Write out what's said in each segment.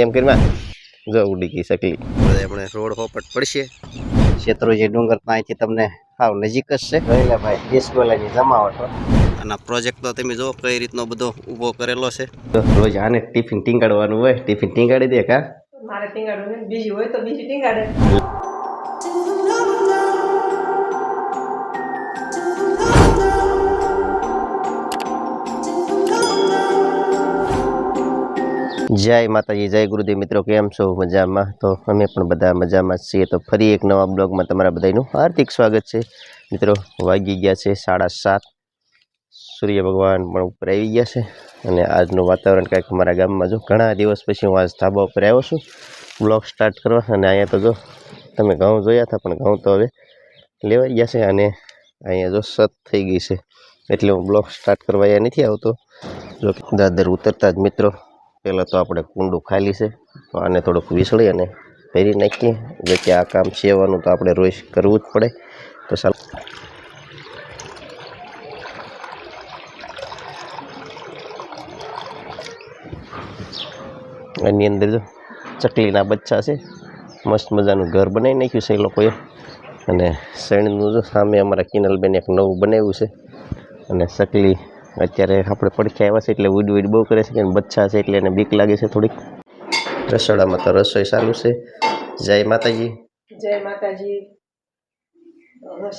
એમ કરીમાં જો ઉડી ગઈ શકલી આપણે રોડ હોપટ પડશે શેત્રુંજી ડુંગર પાસેથી તમને હાવ નજીક જ છે રહેલા ભાઈ ડિસ્કોલાની જમાવટ અને પ્રોજેક્ટ તો તમે જો કઈ રીતનો બધો ઊભો કરેલો છે રોજ આને ટિફિન ટીંગાડવાનું હોય ટિફિન ટીંગાડી દે કા મારે ટીંગાડવું ને બીજી હોય તો બીજી ટીંગાડે જય માતાજી જય ગુરુદેવ મિત્રો કેમ છો મજામાં તો અમે પણ બધા મજામાં છીએ તો ફરી એક નવા બ્લોગમાં તમારા બધાનું હાર્દિક સ્વાગત છે મિત્રો વાગી ગયા છે 7:30 સૂર્ય ભગવાન પણ ઉપર આવી ગયા છે અને આજનું વાતાવરણ કંઈક અમારા ગામમાં જો ઘણા દિવસ પછી હું આજ ધાબા ઉપર આવ્યો છું બ્લોગ સ્ટાર્ટ કરવા અને અહીંયા તો જો તમે ઘઉં જોયા હતા પણ ઘઉં તો હવે લેવાઈ ગયા છે અને અહીંયા જો સત થઈ ગઈ છે એટલે હું બ્લોગ સ્ટાર્ટ કરવા અહીંયા નથી આવતો જો દાદર ઉતરતા જ મિત્રો પહેલાં તો આપણે કુંડું ખાલી છે તો આને થોડુંક વિસળી અને ભરી નાખીએ જે કે આ કામ સેવાનું તો આપણે રોજ કરવું જ પડે તો ચાલો એની અંદર જો ચકલીના બચ્ચા છે મસ્ત મજાનું ઘર બનાવી નાખ્યું છે એ લોકોએ અને શેણનું જો સામે અમારા કિનલબેન એક નવું બનાવ્યું છે અને ચકલી અત્યારે આપણે પડખે આવ્યા છે એટલે ઉડ બહુ કરે છે કે બચ્ચા છે એટલે એને બીક લાગે છે થોડીક રસોડામાં તો રસોઈ ચાલુ છે જય માતાજી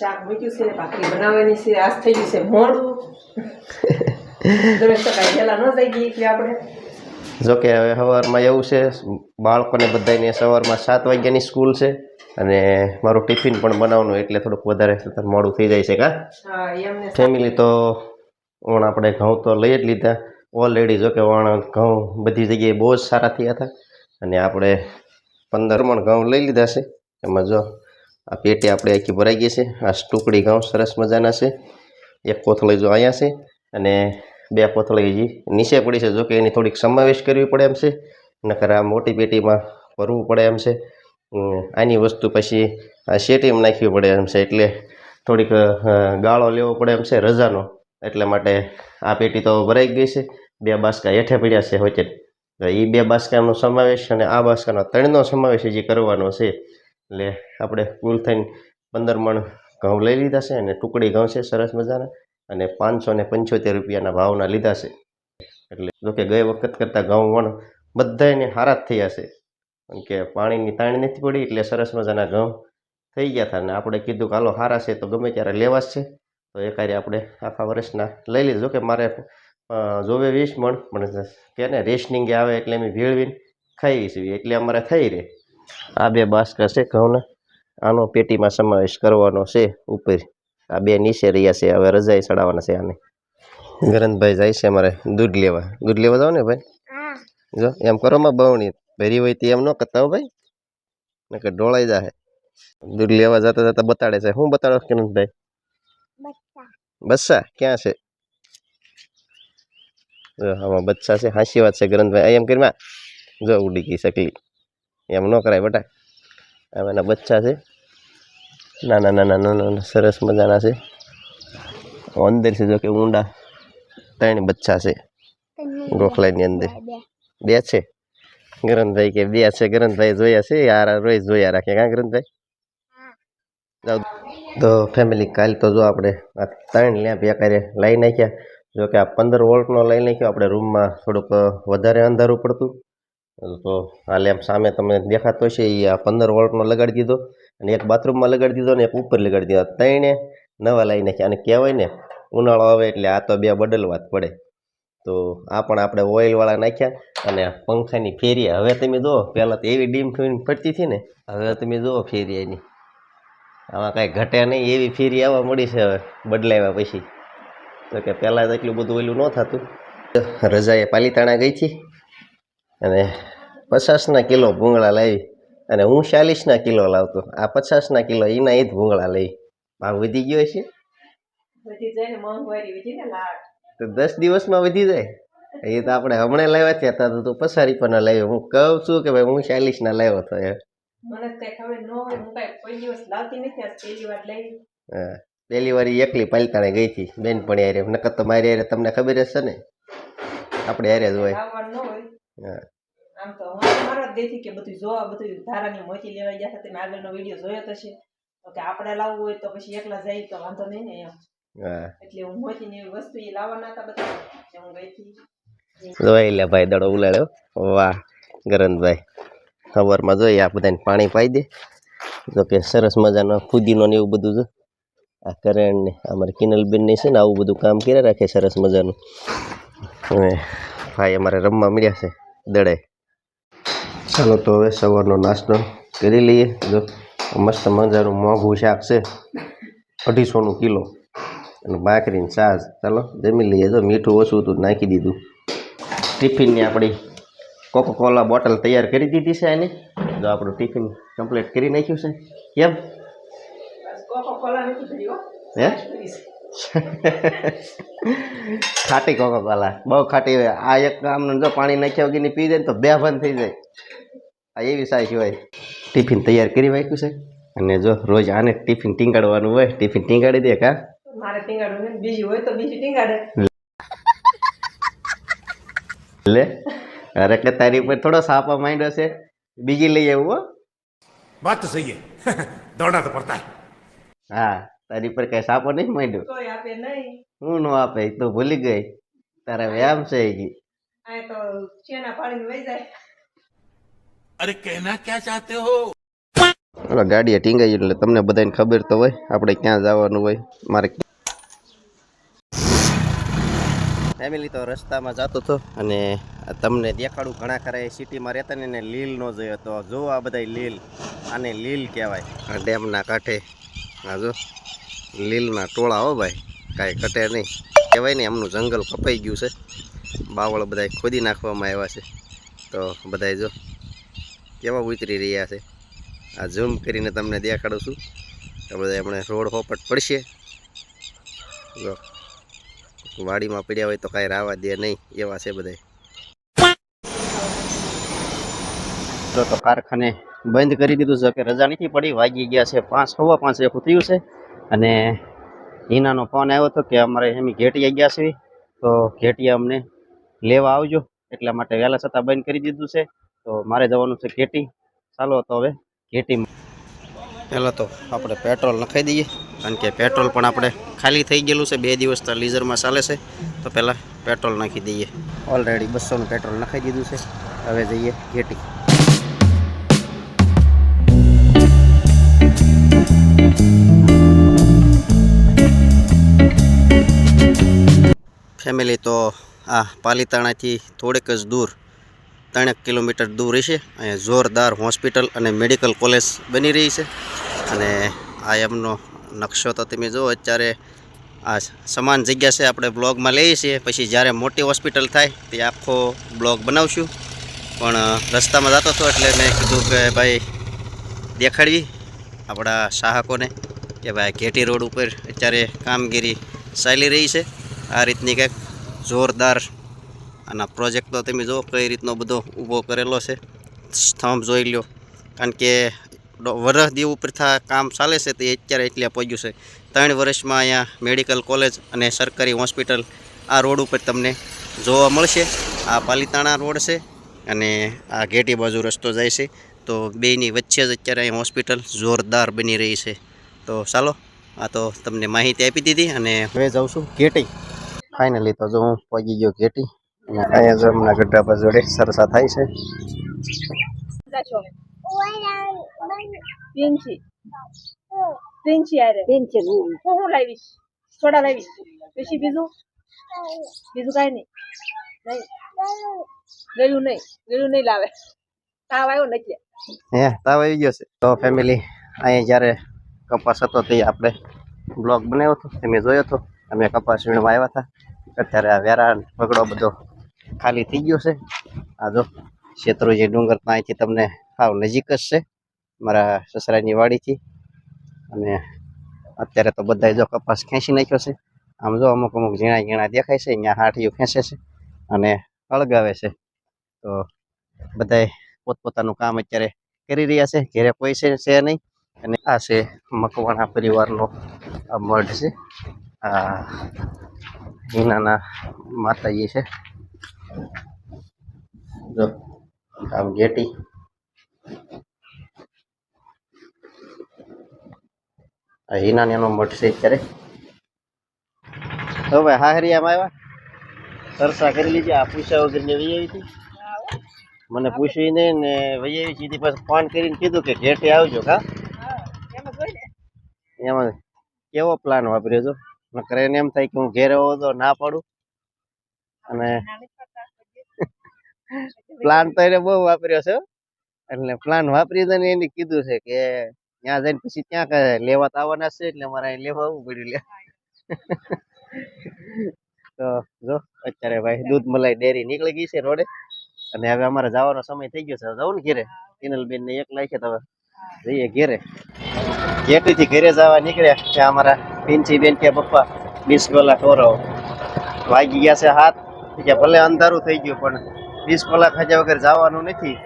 શાક મૂક્યું છે ભાખરી બનાવવાની છે આજ થઈ ગયું છે મોડું દરરોજ તો કાંઈ પહેલાં ન થઈ ગઈ એટલે આપણે જોકે હવે સવારમાં એવું છે બાળકોને બધાને સવારમાં 7 વાગ્યાની સ્કૂલ છે અને મારું ટિફિન પણ બનાવવાનું એટલે થોડુંક વધારે મોડું થઈ જાય છે કા ફેમિલી તો ઓણ આપણે ઘઉં તો લઈ જ લીધા ઓલરેડી જોકે ઓણ ઘઉં બધી જગ્યાએ બહુ જ સારા થયા હતા અને આપણે 15 મણ ઘઉં લઈ લીધા છે એમાં જો આ પેટી આપણે આખી ભરાઈ ગઈ છે આ ટુકડી ઘઉં સરસ મજાના છે એક કોથળી જો અહીંયા છે અને 2 કોથળી હજી નીચે પડી છે જોકે એની થોડીક સમાવેશ કરવી પડે એમ છે નકર આ મોટી પેટીમાં ભરવું પડે એમ છે આની વસ્તુ પછી આ શેટીમાં નાખવી પડે એમ છે એટલે થોડીક ગાળો લેવો પડે એમ છે રજાનો એટલા માટે આ પેટી તો ભરાઈ ગઈ છે 2 બાસકા હેઠે પડ્યા છે વચ્ચે એ 2 બાસકાનો સમાવેશ અને આ બાસકાનો 3નો સમાવેશ હજી કરવાનો છે એટલે આપણે કુલ થઈને 15 મણ ઘઉં લઈ લીધા છે અને ટુકડી ઘઉં છે સરસ મજાના અને 575 રૂપિયાના ભાવના લીધા છે એટલે જોકે ગઈ વખત કરતાં ઘઉં વણ બધાને સારા જ થયા છે કારણ કે પાણીની તાણ નથી પડી એટલે સરસ મજાના ઘઉં થઈ ગયા હતા અને આપણે કીધું કે હાલો સારા છે તો ગમે ત્યારે લેવા જ છે તો એ કાર્ય આપણે આખા વર્ષના લઈ લીધું જોકે મારે જોવે 20 મણ પણ કે ને રેશનિંગે આવે એટલે અમે ભેળવીને ખાઈ છીએ એટલે અમારે થઈ રહે આ 2 બાસકા છે ઘઉંના આનો પેટીમાં સમાવેશ કરવાનો છે ઉપર આ 2 નીચે રહ્યા છે હવે રજાઈ ચડાવવાના છે આને ગરંતભાઈ જાય છે અમારે દૂધ લેવા જાવ ને ભાઈ જો એમ કરો માં બવણી ભરી હોય તે એમ ન કરતા હો ભાઈ નકર ઢોળાઈ જાય દૂધ લેવા જતા જતા બતાડે છે શું બતાડો ગરંતભાઈ બચ્ચા ક્યાં છે આમાં બચ્ચા છે હાચી વાત છે ગરંતભાઈ એમ કરીમાં જો ઉડી ગઈ શકલી એમ ન કરાય બટા હવે એના બચ્ચા છે નાના નાના નાના સરસ મજાના છે અંદર છે જો કે ઊંડા 3 બચ્ચા છે ગોખલાની અંદર 2 છે ગરંતભાઈ કે 2 છે ગરંતભાઈ જોયા છે યાર રોજ જોયા રાખે કા ગરંતભાઈ તો ફેમિલી કાલ તો જો આપણે આ 3 લેમ્પ એકારે લઈ નાખ્યા જો કે આ 15 વોલ્ટનો લઈ નાખ્યો આપણે રૂમમાં થોડુંક વધારે અંધારું પડતું તો આ લેમ્પ સામે તમે દેખાતો છે એ આ 15 વોલ્ટનો લગાડી દીધો અને એક બાથરૂમમાં લગાડી દીધો અને એક ઉપર લગાડી દીધો 3 નવા લઈ નાખ્યા અને કહેવાય ને ઉનાળો આવે એટલે આ તો 2 બદલવા જ પડે તો આ પણ આપણે ઓઇલવાળા નાખ્યા અને પંખાની ફેરી હવે તમે જુઓ પહેલાં તો એવી ડીમ ફરતી હતી ને હવે તમે જુઓ ફેરી એની આમાં કાંઈ ઘટે નહીં એવી ફેરી આવવા મળી છે હવે બદલાવ્યા પછી તો કે પહેલાં તો એટલું બધું ઓલું ન થતું રજાએ પાલીતાણા ગઈ હતી અને 50ના કિલો ભૂંગળા લાવી અને હું 40ના કિલો લાવતો આ 50ના કિલો એના એ જ ભૂંગળા લઈ ભાવ વધી ગયો છે તો 10 દિવસમાં વધી જાય એ તો આપણે હમણાં લાવ્યા હતા તો 50 રૂપિયાના લાવ્યો હું કહું છું કે ભાઈ હું 40ના લાવ્યો હતો હા પહેલી વાર એકલી પાલતાણે ગઈ હતી બેનપણી હારે નકર તો મારી હારે તમને ખબર જ છે ને આપણે હારે જ હોય હા જ દેતી કે બધું જોવા બધું ધારાની મોતી લેવા ગયા હતા. તમે આગળનો વિડીયો જોયો તો છે તો કે આપણે લાવવું હોય તો પછી એકલા જાય તો વાંધો નહીં ને એમ. હા એટલે હું મોતીની એવી વસ્તુ એ લાવવાના હતા બધા એટલે હું ગઈ હતી. જોઈ લે ભાઈ દડો ઉલાડ્યો. વાહ ગરંતભાઈ સવારમાં જોઈએ આ બધાને પાણી પાઈ દે. જો કે સરસ મજાનો ફુદીનો ને એવું બધું છે. આ કરણ ને અમારે કિનલબેન ને છે ને આવું બધું કામ કર્યા રાખે સરસ મજાનું. હવે ભાઈ અમારે રમવા મળ્યા છે દડે. ચાલો તો હવે સવારનો નાસ્તો કરી લઈએ. જો મસ્ત મજાનું મોંઘું શાક છે 250 કિલો અને ભાખરીને છાશ. ચાલો જમી લઈએ. જો મીઠું ઓછું હતું નાખી દીધું. ટિફિનની આપણી કોકોકોલા બોટલ તૈયાર કરી દીધી છે એની. જો આપણું ટિફિન કમ્પ્લીટ કરી નાખ્યું છે. કેમ કોકોકોલા નથી ભરી હો. હે ખાટી કોકોકોલા બહુ ખાટી હોય. આ એક આમને જો પાણી નાખ્યા વગરની પી જાય ને તો બેભાન થઈ જાય. આ એવી સાઈ સિવાય ટિફિન તૈયાર કરી નાખ્યું છે. અને જો રોજ આને ટિફિન ટીંગાડવાનું હોય. ટિફિન ટીંગાડી દે કા મારે ટીંગાડવું ને બીજી હોય તો બીજી ટીંગાડે લે. અરે કે તારી ઉપર થોડો સાપા માંડ્યો છે બીજી લઈ આવું. હો बात तो सही है दौड़ना तो पड़ता है હા તારી પર કઈ સાપો નહીં માંડ્યો. કોઈ આપે નહીં. હું નો આપે ઈ તો ભૂલી ગઈ. તારા વ્યાયામ છે ઈ. આ તો ચેના પાડીને વહી જાય. अरे कहना क्या चाहते हो ઓલા ગાડીએ ટીંગાઈ એટલે તમને બધાને ખબર તો હોય આપણે ક્યાં જવાનું હોય. મારે ફેમિલી તો રસ્તામાં જતો હતો અને તમને દેખાડું ઘણા ખરા એ સિટીમાં રહેતા ને એને લીલ ન જોયો તો જો આ બધા લીલ. આને લીલ કહેવાય. આ ડેમના કાંઠે આ જો લીલના ટોળા હો ભાઈ કાંઈ ઘટે નહીં કહેવાય ને. એમનું જંગલ કપાઈ ગયું છે. બાવળ બધા ખોદી નાખવામાં આવ્યા છે. તો બધા જો કેવા ઉતરી રહ્યા છે. આ ઝૂમ કરીને તમને દેખાડું છું. તો બધા હમણાં રોડ હોપટ પડશે. જો વાડીમાં પડ્યા હોય તો કાંઈ રાવા દે નહીં એવા છે બધા. તો કારખાને બંધ કરી દીધું છે કે રજા નથી પડી. વાગી ગયા છે 5 સવા 5 એવું થયું છે. અને હિનાનો ફોન આવ્યો હતો કે અમારે એમ ઘેટિયા ગયા છે તો ઘેટિયા અમને લેવા આવજો. એટલા માટે વહેલા છતાં બંધ કરી દીધું છે. તો મારે જવાનું છે ઘેટી. ચાલો તો હવે ઘેટી. પહેલાં તો આપણે પેટ્રોલ નખાઈ દઈએ કારણ કે પેટ્રોલ પણ આપણે ખાલી થઈ ગયેલું છે. 2 દિવસ તો લીઝરમાં ચાલે છે. તો પહેલાં પેટ્રોલ નાખી દઈએ. ઓલરેડી 200નું પેટ્રોલ નખાઈ દીધું છે. હવે જઈએ ઘેટી. ફેમિલી તો આ પાલીતાણાથી થોડેક જ દૂર 3 કિલોમીટર દૂર રહેશે. અહીંયા જોરદાર હોસ્પિટલ અને મેડિકલ કોલેજ બની રહી છે. અને આ એમનો નકશો તો તમે જુઓ. અત્યારે આ સમાન જગ્યા છે. આપણે બ્લોગમાં લઈએ છીએ પછી જ્યારે મોટી હોસ્પિટલ થાય તે આખો બ્લોગ બનાવશું. પણ રસ્તામાં જતો હતો એટલે મેં કીધું કે ભાઈ દેખાડવી આપણા ચાહકોને કે ભાઈ ઘેટી રોડ ઉપર અત્યારે કામગીરી ચાલી રહી છે. આ રીતની કંઈક જોરદાર આના પ્રોજેક્ટ તો તમે જુઓ કઈ રીતનો બધો ઊભો કરેલો છે. સ્તંભ જોઈ લો કારણ કે વર્ષ દી ઉપર કામ ચાલે છે તે અત્યારે એટલે પહોંચ્યું છે. 3 વર્ષમાં અહીંયા મેડિકલ કોલેજ અને સરકારી હોસ્પિટલ આ રોડ ઉપર તમને જોવા મળશે. આ પાલીતાણા રોડ છે અને આ ઘેટી બાજુ રસ્તો જાય છે. તો બેયની વચ્ચે જ અત્યારે અહીં હોસ્પિટલ જોરદાર બની રહી છે. તો ચાલો આ તો તમને માહિતી આપી દીધી અને હવે જાઉં છું ઘેટી. ફાઇનલી તો જો હું પહોંચી ગયો ઘેટી. અને અહીંયા જમના ગઢા પર જોડે સરસા થાય છે. હું લાવીશ સોડા લાવીશ પછી બીજું કાંઈ નહીં. ગળ્યું નહીં લાવે. તાવ આવ્યો નથી. હે તાવ આવી ગયો છે. તો ફેમિલી અહીંયા જ્યારે કપાસ હતો તે આપણે બ્લોગ બનાવ્યો હતો તમે જોયો હતો. અમે કપાસ વીણવા આવ્યા હતા. અત્યારે આ વેરા ભગડો બધો ખાલી થઈ ગયો છે. આ જો શેત્રુંજી ડુંગર અહીંથી તમને સાવ નજીક જ છે મારા સસરાની વાડીથી. અને અત્યારે તો બધાય જો કપાસ ખેંચી નાખ્યો છે. આમ જો અમુક ઝીણા દેખાય છે. અહીંયા હાથીઓ ખેંચે છે અને અળગાવે છે. તો બધાય પોતપોતાનું કામ અત્યારે કરી રહ્યા છે. ઘેરે કોઈ છે નહીં. અને આ છે મકવાણા પરિવારનો આ મઢ છે. આ હિનાના માતાજી છે. જો આમ ઘેટી આ હિનાને એનો મઠ છે અત્યારે હવે હાહરિયામાં આવ્યા સરસા કરી લીધી આ પૂછા વગરની વહી આવી હતી મને પૂછ્યું નહીં ને વહી આવી સીધી પાછું ફોન કરીને કીધું કે ઘેટે આવજો કા એમાં કેવો પ્લાન વાપર્યો છો નકર એને એમ થાય કે હું ઘેરે હોઉં તો ના પાડું અને પ્લાન તો એને બહુ વાપર્યો છે એટલે પ્લાન વાપરી તો એને કીધું છે કે ત્યાં જઈને પછી ત્યાં લેવા તો આવવાના છે એટલે મારે અહીં લેવા આવવું પડ્યું લે તો જો અત્યારે ભાઈ દૂધ મલાઈ ડેરી નીકળી ગઈ છે રોડે અને હવે અમારે જવાનો સમય થઈ ગયો છે જવું ને ઘેરે કિનલબેન ને એક લાખે તો જઈએ ઘેરે જેટલીથી ઘરે જવા નીકળ્યા ત્યાં અમારા પિંચી બેન કે પપ્પા 20 કલાક ખવડાવો વાગી ગયા છે 7 કે ભલે અંધારું થઈ ગયું પણ 20 કલાક હજા વગર જવાનું નથી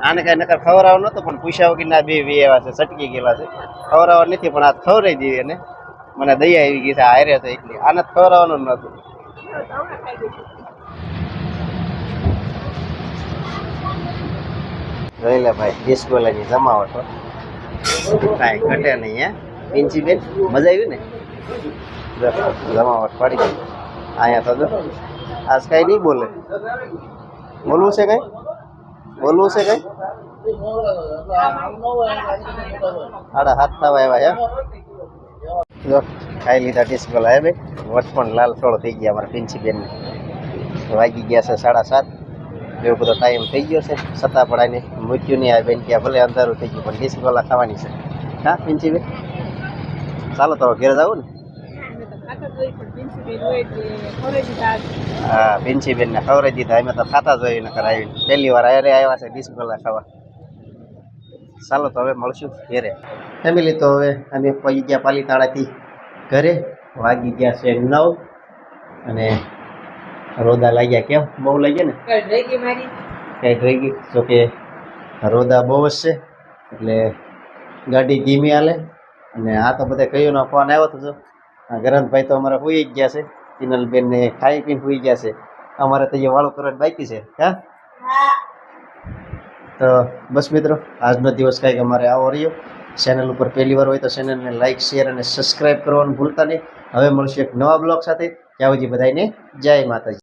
આને કઈ નકર ખવડાવવા નતો પણ પૂછ્યા વગર ના બે એવા છે સટકી ગયેલા છે ખવડાવવા નથી પણ આ ખવડાવી દીધી એને મને દયા આવી ગઈ છે હારે તો એટલી આને ખવડાવવાનું નતું જોઈ લે ભાઈ 20 કલાકની જમાવટ કાંઈ ઘટે નહીં હે પિંચી બેન મજા આવી ને જમાવટ પડી ગઈ અહીંયા તો જો આજ કઈ નહીં બોલે બોલવું છે કઈ બોલવું છે કઈ 7:30 થવા આવ્યા જો ખાઈ લીધા ડિસ્કોલા હે ભાઈ વટ પણ લાલ થોડો થઈ ગયા અમારા પિંચી બેન વાગી ગયા છે 7:30 એવો બધો ટાઈમ થઈ ગયો છે છતાં પણ આને મૂક્યું નહીં આ બેન કે ભલે અંધારું થઈ ગયું પણ ડિસ્કોલા ખાવાની છે હા પિંચી બેન ચાલો તો ઘેર જાવું ને હા પિંચી બેન ને ખવડાવી દીધા અમે તો ખાતા જોઈએ ને કરાવી પહેલી વાર અરે આવ્યા છે ડિસ્કોલા ખાવા ચાલો તો હવે મળશું ઘેરે ફેમિલી તો હવે અમે પહોંચી ગયા પાલીતાણાથી ઘરે વાગી ગયા છે 9 અને રોદા લાગ્યા કેમ બહુ લાગ્યા ને કઈ રહી ગઈ જો કે રોદા બહુ જ છે એટલે ગાડી ધીમી હાલે અને આ તો બધા કયો નો ફોન આવ્યો હતો જો ગરંતભાઈ તો અમારા હોઈ જ ગયા છે કિનલબેન ને ખાઈ પીને હોઈ ગયા છે અમારે તો એ વાળું કરવાનું બાકી છે હા તો બસ મિત્રો આજનો દિવસ કાંઈક અમારે આવો રહ્યો ચેનલ ઉપર પહેલી વાર હોય તો ચેનલને લાઇક શેર અને સબસ્ક્રાઇબ કરવાનું ભૂલતા નહીં હવે મળશું એક નવા બ્લોગ સાથે ત્યાં સુધી બધાને જય માતાજી.